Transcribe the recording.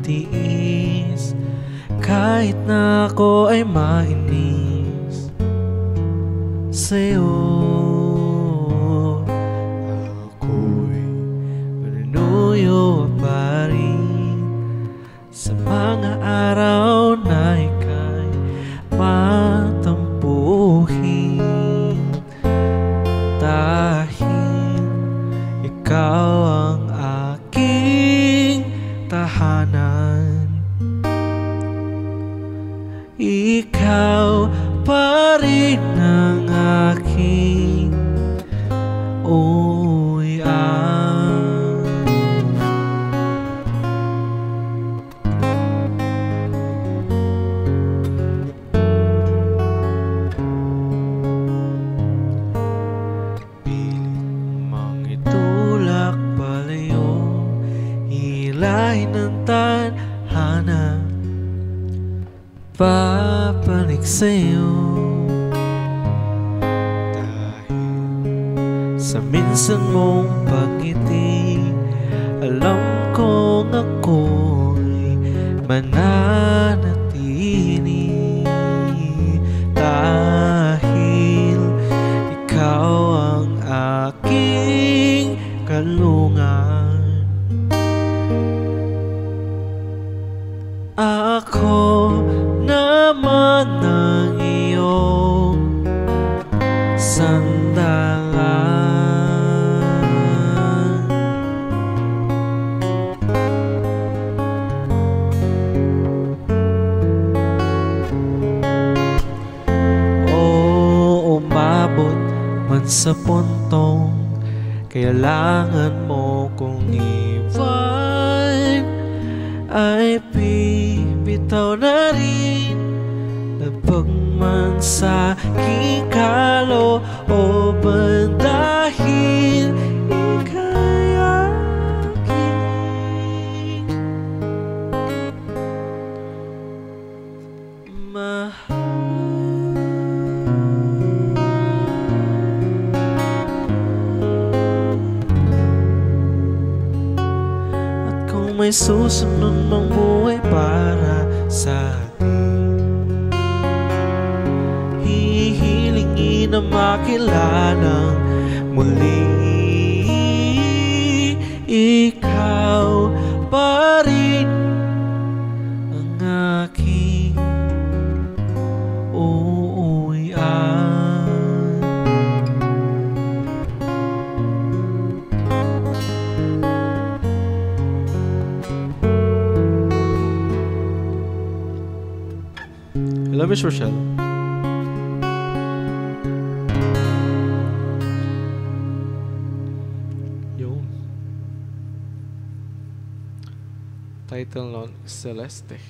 magtiis kahit na ako ay mainis sa'yo. Ako'y manunuyo pa rin sa mga araw na ika'y matampuhin, dahil ikaw ang aking tahanan. Ikaw pa rin ang aking hilahin ng tadhana, papanik sa'yo. Dahil sa minsan mong pagngiti, alam kong ako'y mananatili, dahil ikaw ang aking kalungan. Ako naman ang iyong sandalan. O umabot man sa puntong kailangan mo kong iwan, ay bitaw na rin labag man sa aking kalooban, dahil ika'y aking mahal. At kung may susunod mang buhay para sa atin, hihilingin na makilanang muli. Ikaw pa rin ang aking uuwian. Hello, Miss Rochelle. Yun. Title note, Celeste.